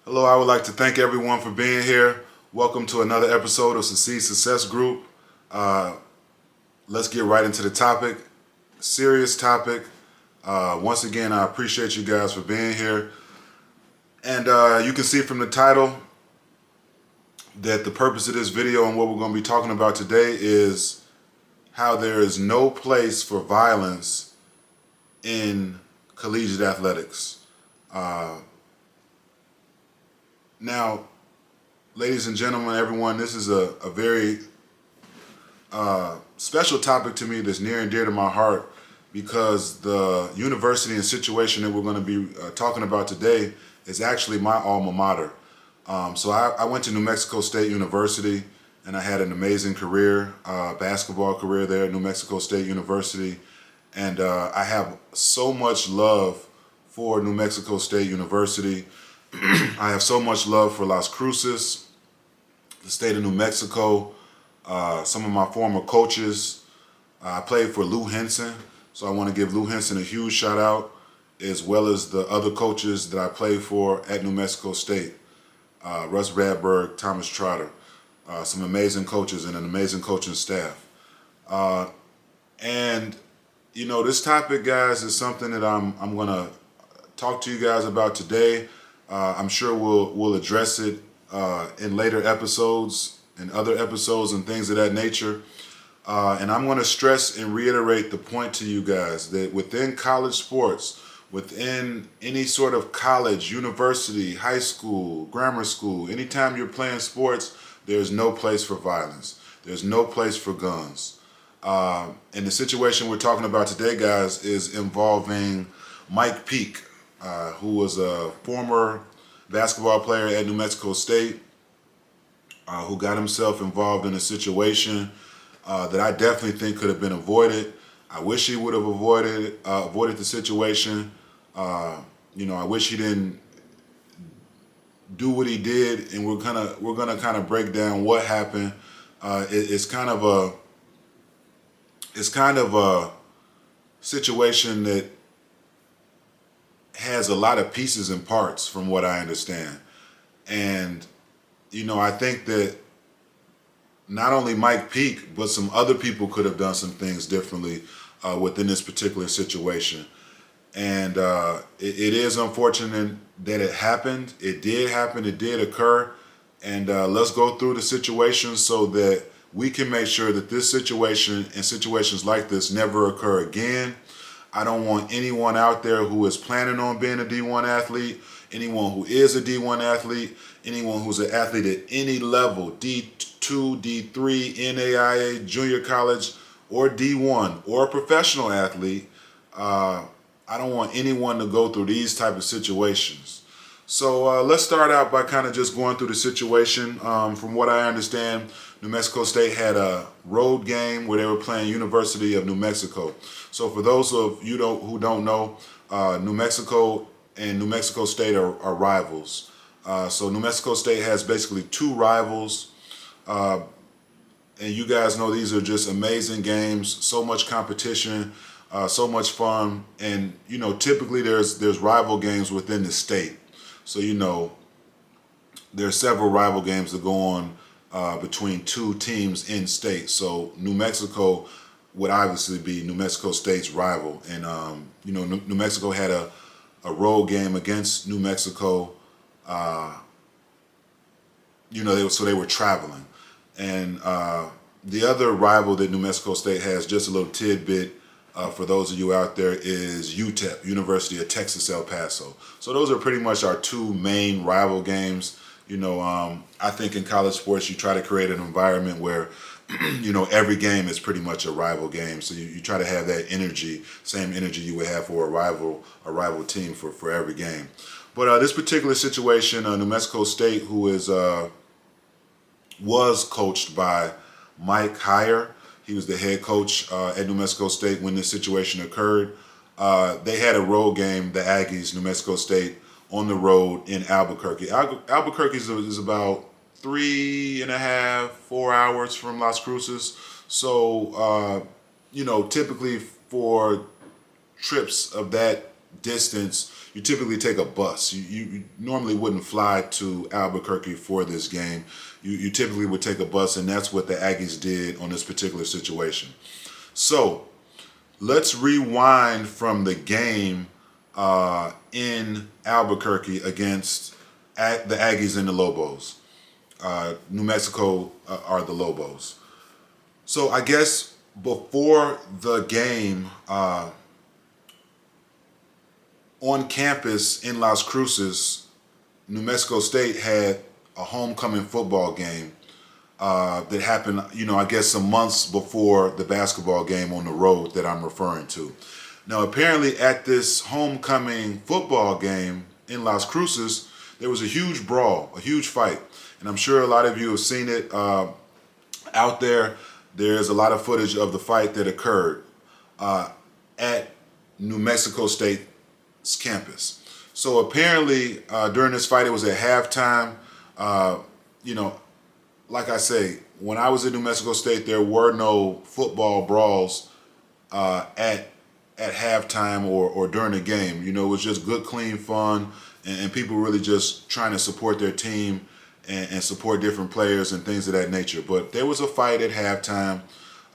Hello, I would like to thank everyone for being here. Welcome to another episode of Succeed Success Group. Uh, let's get right into the topic. Serious topic. Once again, I appreciate you guys for being here. And you can see from the title that the purpose of this video and what we're going to be talking about today is how there is no place for violence in collegiate athletics. Now, ladies and gentlemen, everyone, this is a very special topic to me that's near and dear to my heart because the university and situation that we're going to be talking about today is actually my alma mater. So I went to New Mexico State University and I had an amazing career, basketball career there at New Mexico State University. And I have so much love for New Mexico State University. I have so much love for Las Cruces, the state of New Mexico, some of my former coaches. I played for Lou Henson, so I want to give Lou Henson a huge shout out, as well as the other coaches that I played for at New Mexico State. Russ Radberg, Thomas Trotter, some amazing coaches and an amazing coaching staff. And you know, this topic, guys, is something that I'm going to talk to you guys about today. I'm sure we'll address it in later episodes and other episodes and things of that nature. And I'm going to stress and reiterate the point to you guys that within college sports, within any sort of college, university, high school, grammar school, anytime you're playing sports, there's no place for violence. There's no place for guns. And the situation we're talking about today, guys, is involving Mike Peake, who was a former basketball player at New Mexico State, who got himself involved in a situation that I definitely think could have been avoided. I wish he would have avoided the situation. I wish he didn't do what he did, and we're gonna kind of break down what happened. It's kind of a situation that has a lot of pieces and parts from what I understand. And, I think that not only Mike Peake, but some other people could have done some things differently within this particular situation. And it is unfortunate that it happened. It did happen. It did occur. And let's go through the situation so that we can make sure that this situation and situations like this never occur again. I don't want anyone out there who is planning on being a D1 athlete, anyone who is a D1 athlete, anyone who's an athlete at any level, D2, D3, NAIA, junior college, or D1, or a professional athlete. I don't want anyone to go through these type of situations. So let's start out by kind of just going through the situation. From what I understand, New Mexico State had a road game where they were playing University of New Mexico. So for those of you who don't know, New Mexico and New Mexico State are rivals. So New Mexico State has basically two rivals. And you guys know these are just amazing games, so much competition, so much fun. And, typically there's rival games within the state. So, there are several rival games that go on between two teams in state. So New Mexico would obviously be New Mexico State's rival. And, New Mexico had a road game against New Mexico. They were traveling. And the other rival that New Mexico State has, just a little tidbit, for those of you out there, is UTEP, University of Texas El Paso. So those are pretty much our two main rival games. I think in college sports you try to create an environment where, every game is pretty much a rival game. So you try to have that energy, same energy you would have for a rival team for every game. But this particular situation, New Mexico State, who was coached by Mike Heyer. He was the head coach at New Mexico State when this situation occurred. They had a road game, the Aggies, New Mexico State, on the road in Albuquerque. Albuquerque is about 3.5, 4 hours from Las Cruces. So, typically for trips of that distance, you typically take a bus. You normally wouldn't fly to Albuquerque for this game. You typically would take a bus, and that's what the Aggies did on this particular situation. So let's rewind from the game in Albuquerque against the Aggies and the Lobos. New Mexico are the Lobos. So I guess before the game, on campus in Las Cruces, New Mexico State had a homecoming football game that happened, I guess some months before the basketball game on the road that I'm referring to. Now, apparently at this homecoming football game in Las Cruces, there was a huge brawl, a huge fight. And I'm sure a lot of you have seen it out there. There's a lot of footage of the fight that occurred at New Mexico State's campus. So apparently during this fight, it was at halftime. Like I say, when I was at New Mexico State, there were no football brawls at halftime or during the game. It was just good, clean fun, and people really just trying to support their team and support different players and things of that nature. But there was a fight at halftime.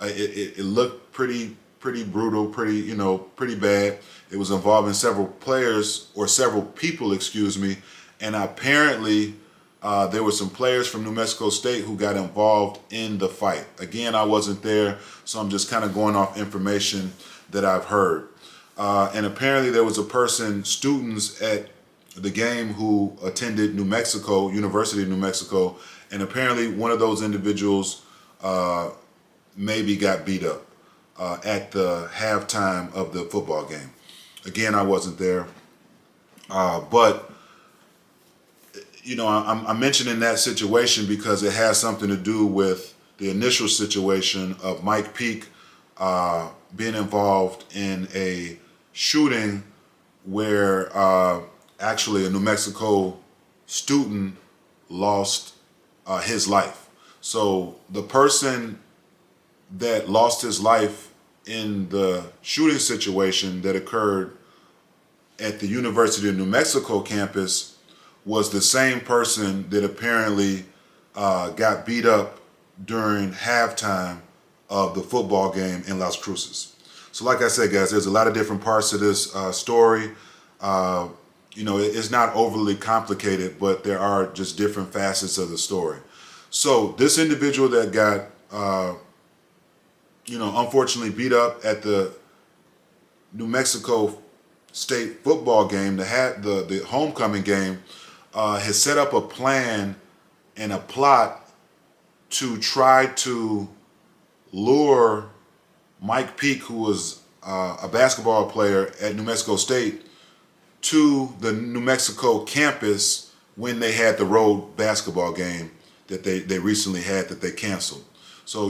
It looked pretty brutal, pretty bad. It was involving several people, and apparently there were some players from New Mexico State who got involved in the fight. Again, I wasn't there, so I'm just kind of going off information that I've heard. And apparently there was students at the game who attended University of New Mexico, and apparently one of those individuals maybe got beat up at the halftime of the football game. Again, I wasn't there, but I'm mentioning that situation because it has something to do with the initial situation of Mike Peake being involved in a shooting where actually a New Mexico student lost his life. So the person that lost his life in the shooting situation that occurred at the University of New Mexico campus was the same person that apparently got beat up during halftime of the football game in Las Cruces. So like I said, guys, there's a lot of different parts to this story. It's not overly complicated, but there are just different facets of the story. So this individual that got, unfortunately beat up at the New Mexico State football game, the homecoming game, has set up a plan and a plot to try to lure Mike Peake, who was a basketball player at New Mexico State, to the New Mexico campus when they had the road basketball game that they recently had that they canceled. So,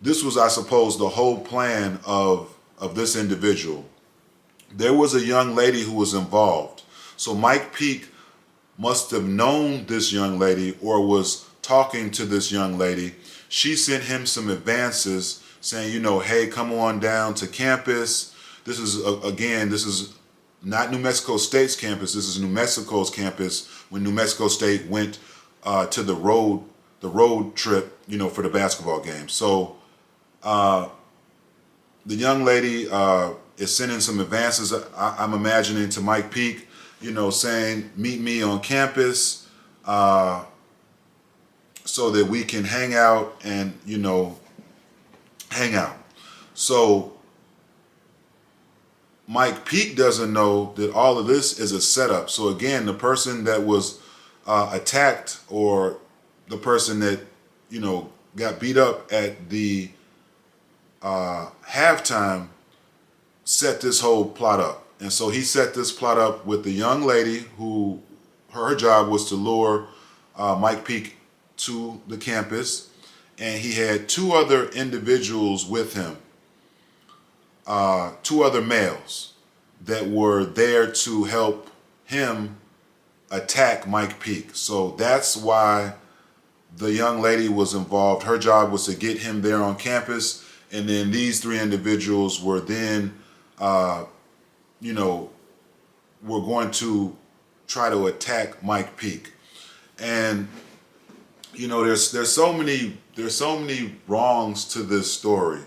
this was, I suppose, the whole plan of this individual. There was a young lady who was involved. So Mike Peake must have known this young lady or was talking to this young lady. She sent him some advances saying, hey, come on down to campus. This is not New Mexico State's campus. This is New Mexico's campus when New Mexico State went to the road trip, for the basketball game. So the young lady is sending some advances, I'm imagining, to Mike Peake, saying, meet me on campus so that we can hang out and, hang out. So Mike Peake doesn't know that all of this is a setup. So again, the person that was attacked, or the person that, got beat up at the halftime, set this whole plot up. And so he set this plot up with the young lady who her job was to lure Mike Peake to the campus. And he had two other individuals with him, two other males that were there to help him attack Mike Peake. So that's why the young lady was involved. Her job was to get him there on campus. And then these three individuals were then you know, were going to try to attack Mike Peake. And there's so many wrongs to this story.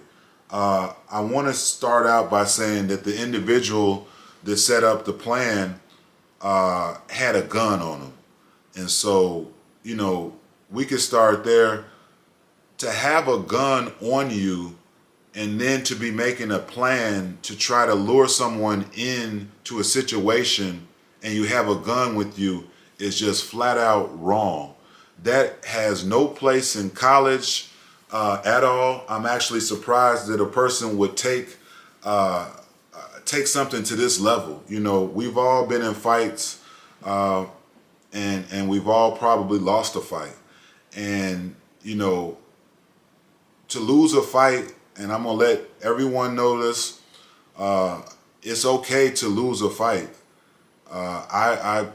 I want to start out by saying that the individual that set up the plan had a gun on him, and so we could start there. To have a gun on you, and then to be making a plan to try to lure someone into a situation, and you have a gun with you, is just flat out wrong. That has no place in college at all. I'm actually surprised that a person would take something to this level. We've all been in fights, and we've all probably lost a fight. And to lose a fight, and I'm gonna let everyone know this, it's okay to lose a fight. I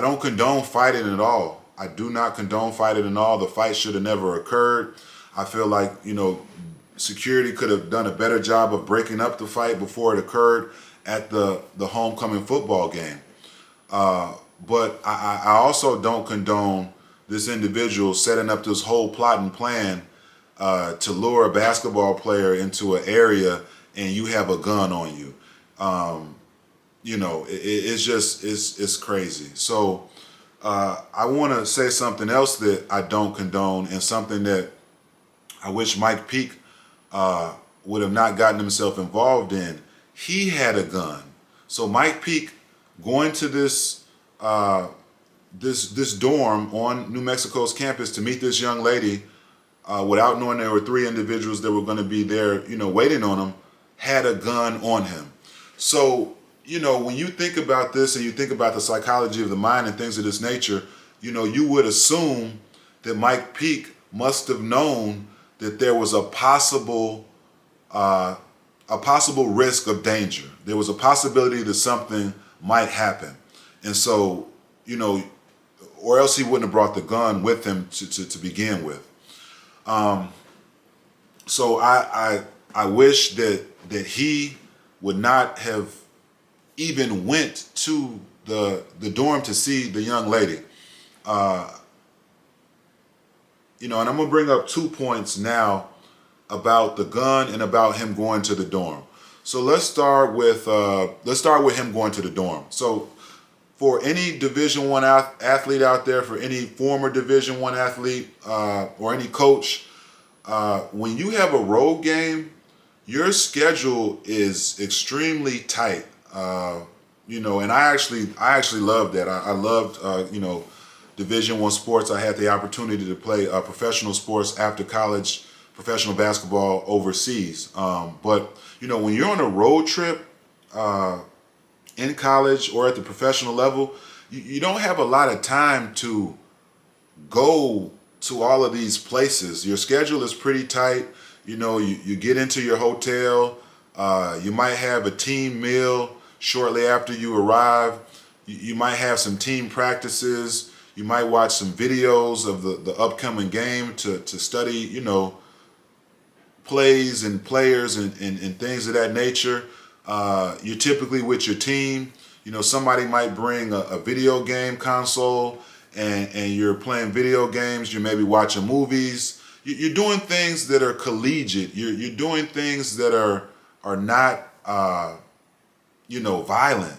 don't condone fighting at all. I do not condone fighting at all. The fight should have never occurred. I feel like, security could have done a better job of breaking up the fight before it occurred at the homecoming football game. But I also don't condone this individual setting up this whole plot and plan to lure a basketball player into an area and you have a gun on you. It's crazy. So I want to say something else that I don't condone, and something that I wish Mike Peake would have not gotten himself involved in. He had a gun. So Mike Peake going to this dorm on New Mexico's campus to meet this young lady without knowing there were three individuals that were going to be there, waiting on him, had a gun on him. So, when you think about this and you think about the psychology of the mind and things of this nature, you would assume that Mike Peake must have known that there was a possible risk of danger. There was a possibility that something might happen. And so, or else he wouldn't have brought the gun with him to begin with. So I wish that he would not have even went to the dorm to see the young lady. And I'm gonna bring up 2 points now about the gun and about him going to the dorm. So let's start with him going to the dorm. So for any Division I athlete out there, for any former Division I athlete or any coach, when you have a road game, your schedule is extremely tight. And I actually loved that. I loved Division I sports. I had the opportunity to play professional sports after college, professional basketball overseas. But when you're on a road trip in college or at the professional level, you don't have a lot of time to go to all of these places. Your schedule is pretty tight. You get into your hotel. You might have a team meal shortly after you arrive. You might have some team practices. You might watch some videos of the upcoming game to study, plays and players and things of that nature. You're typically with your team. Somebody might bring a video game console and you're playing video games. You're maybe watching movies. You're doing things that are collegiate. You're doing things that are not violent.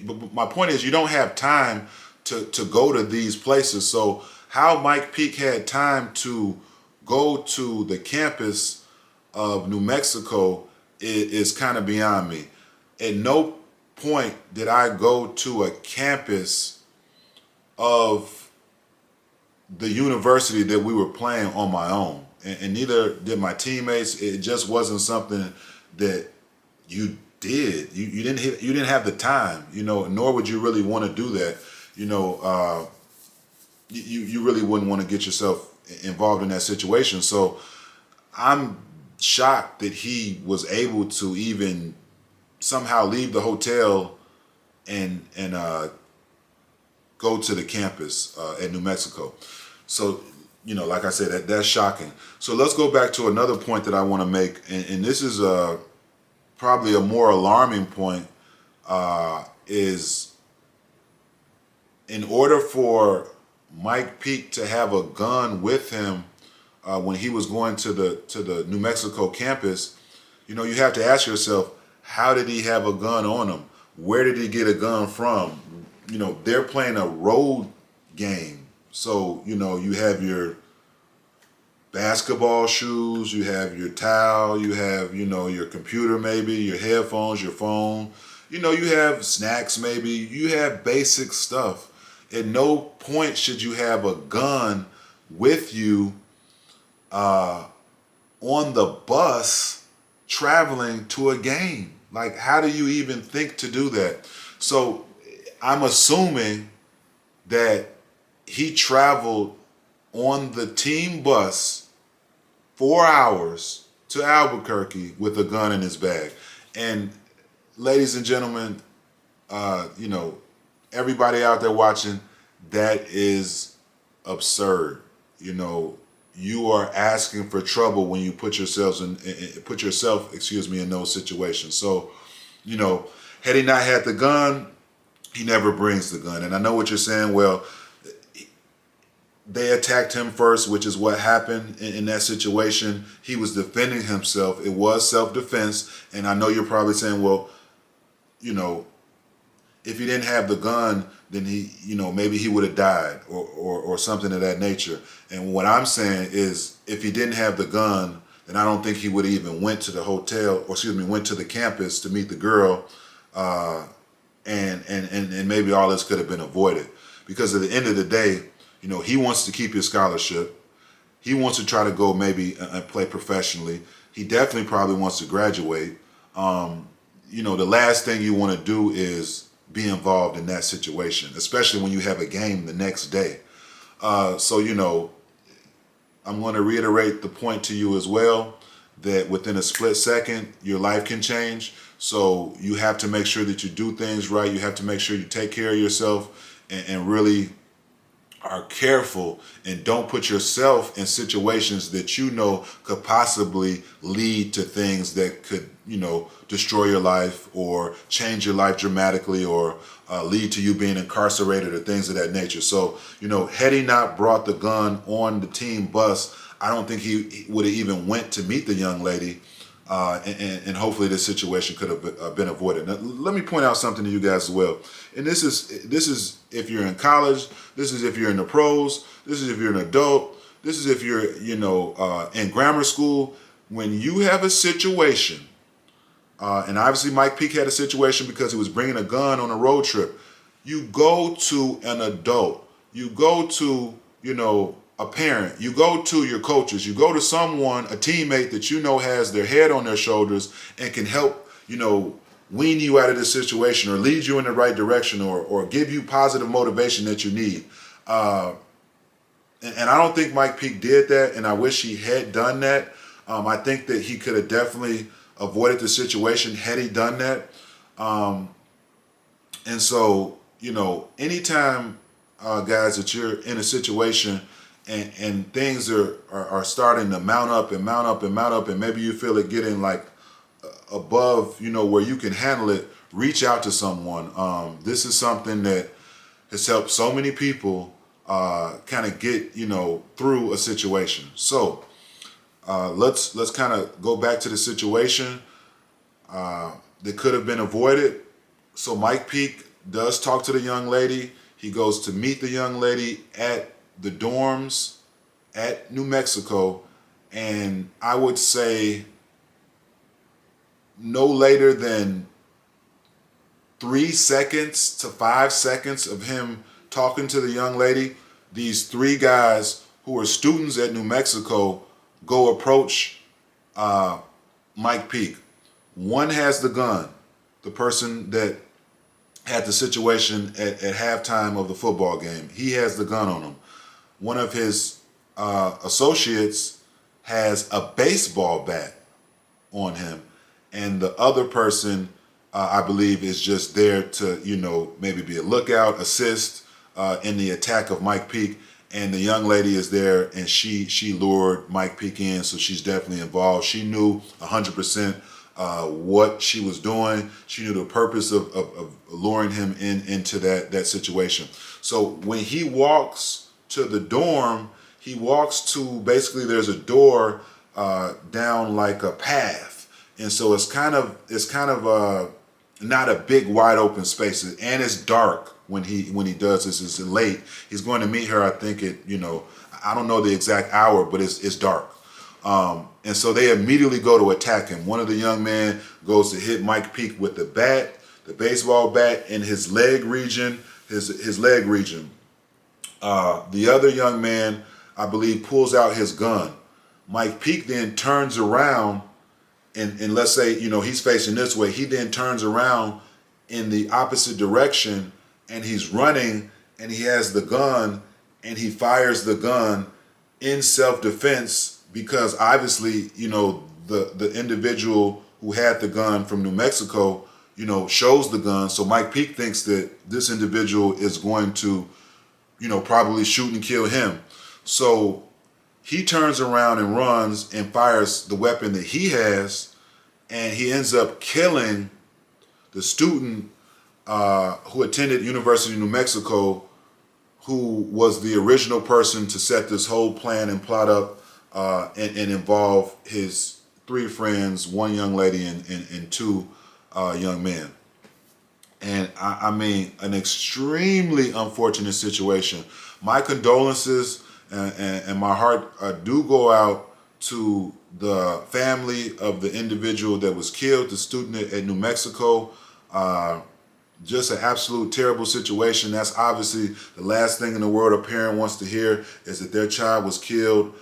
But my point is, you don't have time to go to these places. So how Mike Peake had time to go to the campus of New Mexico is kind of beyond me. At no point did I go to a campus of the university that we were playing on my own, and neither did my teammates. It just wasn't something that you did. You didn't have the time, nor would you really want to do that. You really wouldn't want to get yourself involved in that situation. So I'm shocked that he was able to even somehow leave the hotel and go to the campus at New Mexico. So, like I said, that's shocking. So let's go back to another point that I want to make, and this is probably a more alarming point is in order for Mike Peake to have a gun with him when he was going to the New Mexico campus, you know, you have to ask yourself, how did he have a gun on him? Where did he get a gun from? You know, they're playing a road game. So, you know, you have your basketball shoes, you have your towel, you have, you know, your computer maybe, your headphones, your phone. You know, you have snacks maybe. You have basic stuff. At no point should you have a gun with you on the bus traveling to a game. Like, how do you even think to do that? So I'm assuming that he traveled on the team bus 4 hours to Albuquerque with a gun in his bag. And ladies and gentlemen, you know, everybody out there watching, that is absurd. You know, you are asking for trouble when you put yourself in those situations. So, you know, had he not had the gun, he never brings the gun. And I know what you're saying. Well, they attacked him first, which is what happened in that situation. He was defending himself. It was self-defense. And I know you're probably saying, well, you know, if he didn't have the gun, then he, you know, maybe he would have died or something of that nature. And what I'm saying is, if he didn't have the gun, then I don't think he would have even went to the hotel, or excuse me, went to the campus to meet the girl. And maybe all this could have been avoided. Because at the end of the day, you know, he wants to keep his scholarship. He wants to try to go maybe and play professionally. He definitely probably wants to graduate. You know, the last thing you want to do is be involved in that situation, especially when you have a game the next day. So, you know, I'm going to reiterate the point to you as well, that within a split second, your life can change. So you have to make sure that you do things right. You have to make sure you take care of yourself and really are careful and don't put yourself in situations that you know could possibly lead to things that could, you know, destroy your life or change your life dramatically, or lead to you being incarcerated or things of that nature. So, you know, had he not brought the gun on the team bus, I don't think he would have even went to meet the young lady. And hopefully this situation could have been avoided. Now, let me point out something to you guys as well. And this is if you're in college, this is if you're in the pros, this is if you're an adult, this is if you're, you know, in grammar school. When you have a situation, and obviously Mike Peake had a situation because he was bringing a gun on a road trip, you go to an adult, you go to, you know, a parent, you go to your coaches, you go to someone, a teammate that you know has their head on their shoulders and can help, you know, wean you out of this situation or lead you in the right direction, or give you positive motivation that you need. And I don't think Mike Peake did that, and I wish he had done that. I think that he could have definitely avoided the situation had he done that. And so, you know, anytime, guys, that you're in a situation and things are starting to mount up and mount up and mount up, and maybe you feel it getting like above, you know, where you can handle it, reach out to someone. This is something that has helped so many people kind of get, you know, through a situation. So let's kind of go back to the situation that could have been avoided. So Mike Peake does talk to the young lady. He goes to meet the young lady at the dorms at New Mexico, and I would say no later than 3 seconds to 5 seconds of him talking to the young lady, these three guys who are students at New Mexico go approach Mike Peake. One has the gun, the person that had the situation at halftime of the football game. He has the gun on him. One of his associates has a baseball bat on him, and the other person, I believe, is just there to, you know, maybe be a lookout, assist in the attack of Mike Peake. And the young lady is there, and she lured Mike Peake in, so she's definitely involved. She knew 100% what she was doing. She knew the purpose of luring him into that situation. So when he walks to the dorm, he walks to, basically there's a door down like a path, and so it's kind of not a big wide open space, and it's dark when he does this. It's late. He's going to meet her, I think at, I don't know the exact hour, but it's dark. And so they immediately go to attack him. One of the young men goes to hit Mike Peake with the bat, the baseball bat, in his leg region, his leg region. The other young man, I believe, pulls out his gun. Mike Peake then turns around, and let's say, he's facing this way. He then turns around in the opposite direction, and he's running, and he has the gun, and he fires the gun in self-defense, because obviously, the individual who had the gun from New Mexico, shows the gun. So Mike Peake thinks that this individual is going to, probably shoot and kill him. So he turns around and runs and fires the weapon that he has, and he ends up killing the student who attended University of New Mexico, who was the original person to set this whole plan and plot up and involve his 3 friends, 1 young lady and 2 young men. And I mean, an extremely unfortunate situation. My condolences and my heart do go out to the family of the individual that was killed, the student at New Mexico. Just an absolute terrible situation. That's obviously the last thing in the world a parent wants to hear, is that their child was killed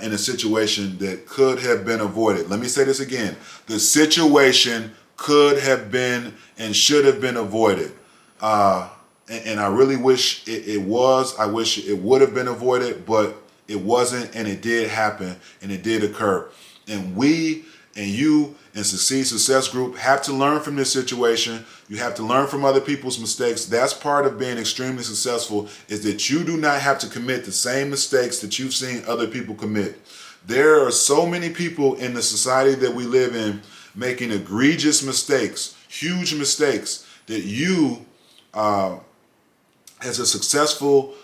in a situation that could have been avoided. Let me say this again. The situation could have been and should have been avoided. And I really wish it was. I wish it would have been avoided, but it wasn't, and it did happen, and it did occur. And we and you and Succeed Success Group have to learn from this situation. You have to learn from other people's mistakes. That's part of being extremely successful, is that you do not have to commit the same mistakes that you've seen other people commit. There are so many people in the society that we live in making egregious mistakes, huge mistakes, that you, as a successful,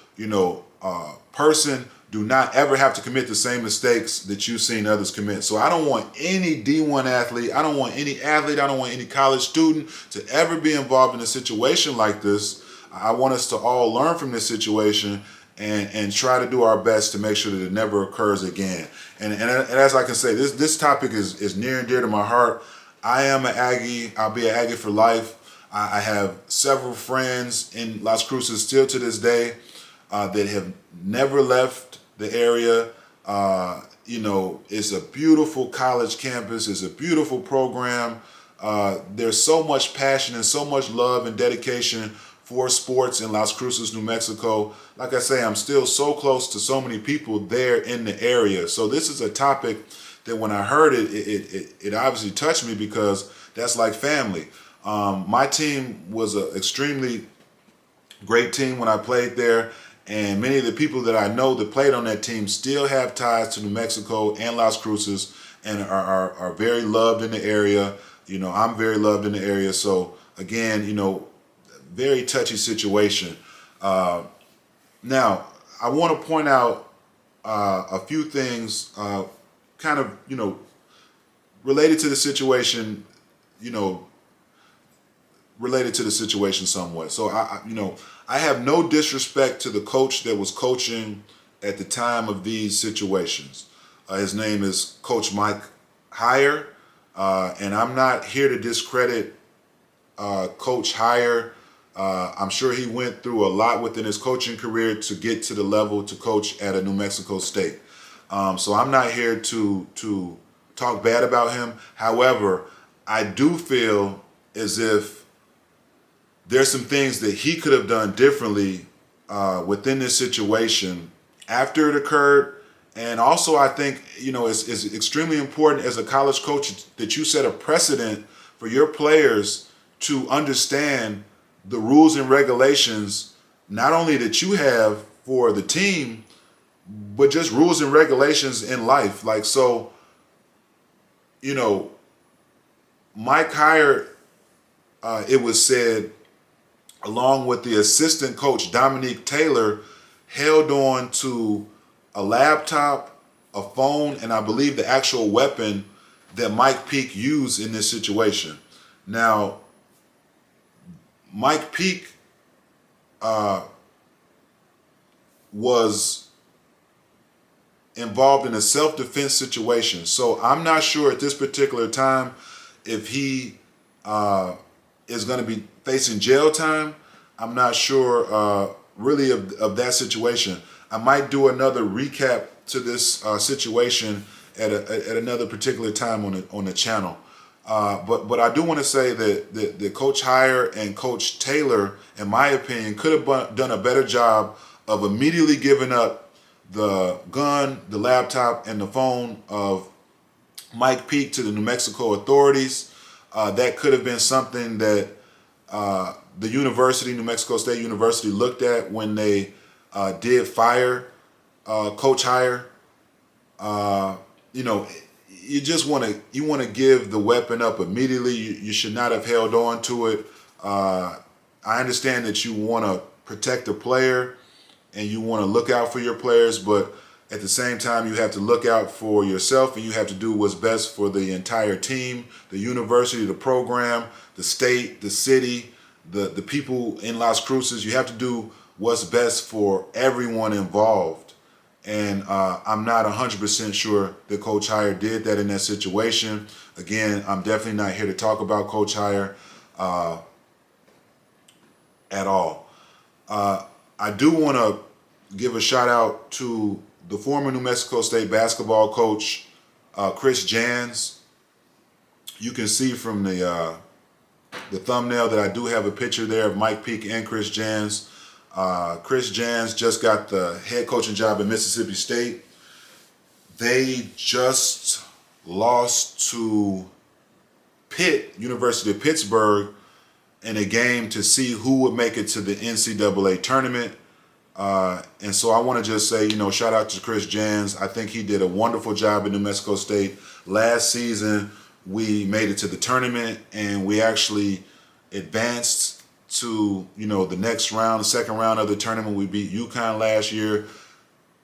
person, do not ever have to commit the same mistakes that you've seen others commit. So I don't want any D1 athlete, I don't want any college student to ever be involved in a situation like this. I want us to all learn from this situation and try to do our best to make sure that it never occurs again. And as I can say, this topic is near and dear to my heart. I am an Aggie. I'll be an Aggie for life. I have several friends in Las Cruces still to this day that have never left the area. It's a beautiful college campus. It's a beautiful program. There's so much passion and so much love and dedication for sports in Las Cruces, New Mexico. Like I say, I'm still so close to so many people there in the area. So this is a topic that when I heard it obviously touched me, because that's like family. My team was an extremely great team when I played there. And many of the people that I know that played on that team still have ties to New Mexico and Las Cruces, and are very loved in the area. I'm very loved in the area. So again, very touchy situation. Now, I want to point out a few things, kind of, related to the situation, somewhat. So I have no disrespect to the coach that was coaching at the time of these situations. His name is Coach Mike Heyer, and I'm not here to discredit Coach Heyer. I'm sure he went through a lot within his coaching career to get to the level to coach at a New Mexico State. So I'm not here to talk bad about him. However, I do feel as if there's some things that he could have done differently within this situation after it occurred. And also, I think, it's extremely important as a college coach that you set a precedent for your players to understand the rules and regulations, not only that you have for the team, but just rules and regulations in life. Like, so, Mike hired, it was said, along with the assistant coach, Dominique Taylor, held on to a laptop, a phone, and I believe the actual weapon that Mike Peake used in this situation. Now, Mike Peake was involved in a self-defense situation. So I'm not sure at this particular time if he is going to be facing jail time. I'm not sure really of that situation. I might do another recap to this situation at another particular time on the channel. But I do want to say that the Coach Heyer and Coach Taylor, in my opinion, could have done a better job of immediately giving up the gun, the laptop, and the phone of Mike Peake to the New Mexico authorities. That could have been something that the university, New Mexico State University, looked at when they did fire Coach Heyer. You know, you just want to give the weapon up immediately. You should not have held on to it. I understand that you want to protect the player and you want to look out for your players, but at the same time, you have to look out for yourself and you have to do what's best for the entire team, the university, the program, the state, the city, the people in Las Cruces. You have to do what's best for everyone involved. And I'm not 100% sure that Coach Heyer did that in that situation. Again, I'm definitely not here to talk about Coach Heyer at all. I do want to give a shout out to the former New Mexico State basketball coach, Chris Jans. You can see from the thumbnail that I do have a picture there of Mike Peake and Chris Jans. Chris Jans just got the head coaching job at Mississippi State. They just lost to Pitt, University of Pittsburgh, in a game to see who would make it to the NCAA tournament. And so I want to just say, shout out to Chris Jans. I think he did a wonderful job at New Mexico State. Last season, we made it to the tournament and we actually advanced to, the next round, the second round of the tournament. We beat UConn last year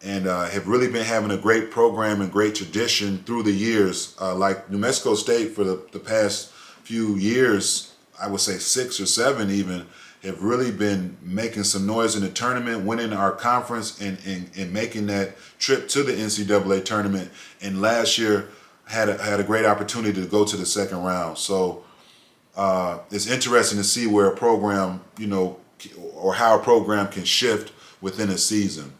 and have really been having a great program and great tradition through the years. Like New Mexico State for the past few years, I would say 6 or 7 even, have really been making some noise in the tournament, winning our conference and making that trip to the NCAA tournament. And last year had a great opportunity to go to the second round. So it's interesting to see where a program, or how a program can shift within a season.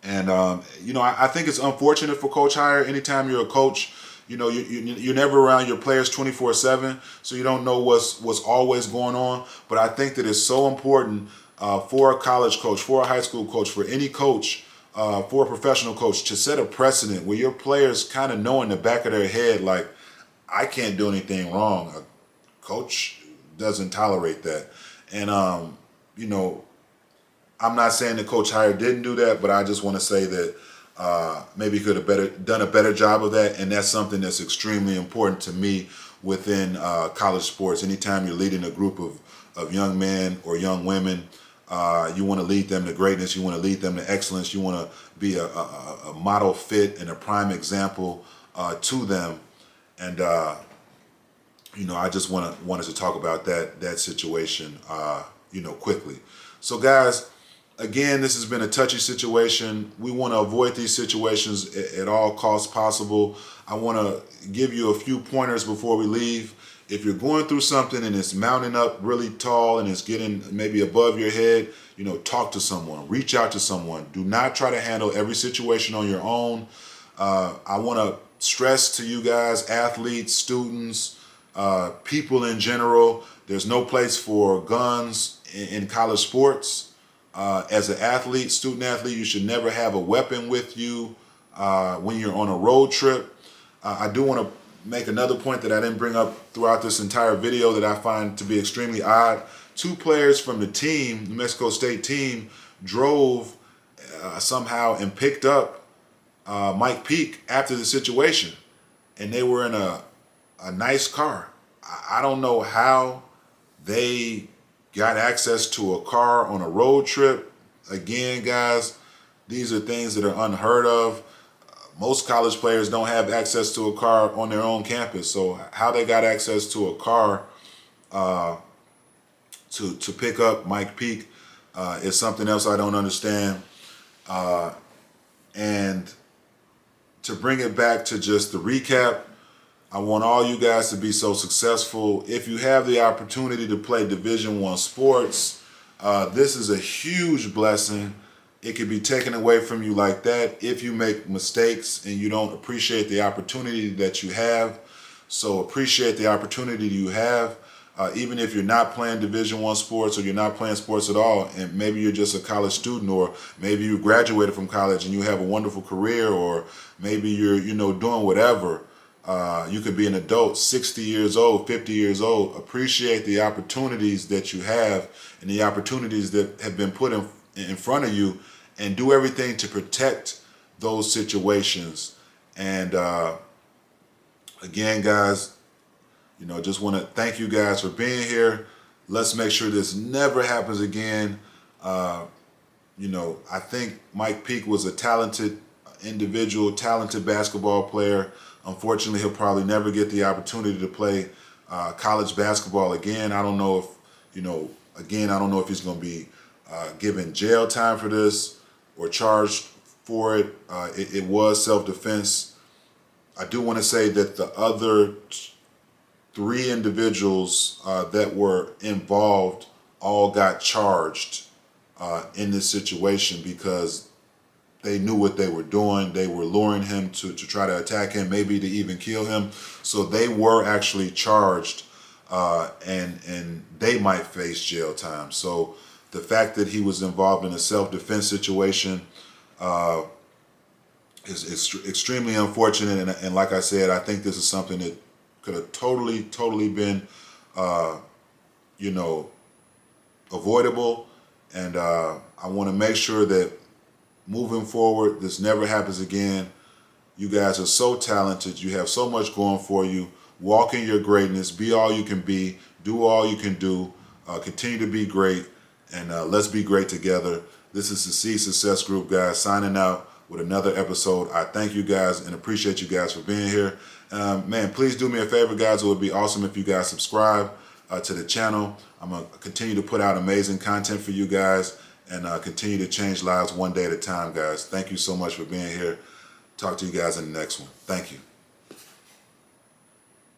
And, I think it's unfortunate for Coach Heyer. Anytime you're a coach, you're never around your players 24/7, so you don't know what's always going on. But I think that it's so important for a college coach, for a high school coach, for any coach, for a professional coach to set a precedent where your players kind of know in the back of their head, like, I can't do anything wrong. A coach doesn't tolerate that. And, I'm not saying that Coach Heyer didn't do that, but I just want to say that maybe he could have done a better job of that, and that's something that's extremely important to me within college sports. Anytime you're leading a group of young men or young women, you want to lead them to greatness, you want to lead them to excellence, you want to be a model fit and a prime example to them. And I just wanted to talk about that situation quickly. So guys, again, this has been a touchy situation. We want to avoid these situations at all costs possible. I want to give you a few pointers before we leave. If you're going through something and it's mounting up really tall and it's getting maybe above your head, talk to someone, reach out to someone. Do not try to handle every situation on your own. I want to stress to you guys, athletes, students, people in general, there's no place for guns in college sports. As an athlete, student athlete, you should never have a weapon with you when you're on a road trip. I do want to make another point that I didn't bring up throughout this entire video that I find to be extremely odd. 2 players from the team, New Mexico State team, drove somehow and picked up Mike Peake after the situation. And they were in a nice car. I don't know how they got access to a car on a road trip. Again, guys, these are things that are unheard of. Most college players don't have access to a car on their own campus. So how they got access to a car to pick up Mike Peake is something else I don't understand. And to bring it back to just the recap, I want all you guys to be so successful. If you have the opportunity to play Division I sports, this is a huge blessing. It could be taken away from you like that if you make mistakes and you don't appreciate the opportunity that you have. So appreciate the opportunity you have. Even if you're not playing Division I sports or you're not playing sports at all, and maybe you're just a college student, or maybe you graduated from college and you have a wonderful career, or maybe you're doing whatever. You could be an adult, 60 years old, 50 years old. Appreciate the opportunities that you have and the opportunities that have been put in front of you, and do everything to protect those situations. And again, guys, just want to thank you guys for being here. Let's make sure this never happens again. I think Mike Peake was a talented individual, talented basketball player. Unfortunately, he'll probably never get the opportunity to play college basketball again. I don't know if he's going to be given jail time for this or charged for it. It was self-defense. I do want to say that the other 3 individuals that were involved all got charged in this situation because they knew what they were doing. They were luring him to try to attack him, maybe to even kill him. So they were actually charged, and they might face jail time. So the fact that he was involved in a self-defense situation is extremely unfortunate. And like I said, I think this is something that could have totally been, avoidable. And I want to make sure that moving forward, this never happens again. You guys are so talented. You have so much going for you. Walk in your greatness. Be all you can be. Do all you can do. Continue to be great. And let's be great together. This is the C Success Group, guys, signing out with another episode. I thank you guys and appreciate you guys for being here. Please do me a favor, guys. It would be awesome if you guys subscribe to the channel. I'm going to continue to put out amazing content for you guys and continue to change lives one day at a time, guys. Thank you so much for being here. Talk to you guys in the next one. Thank you.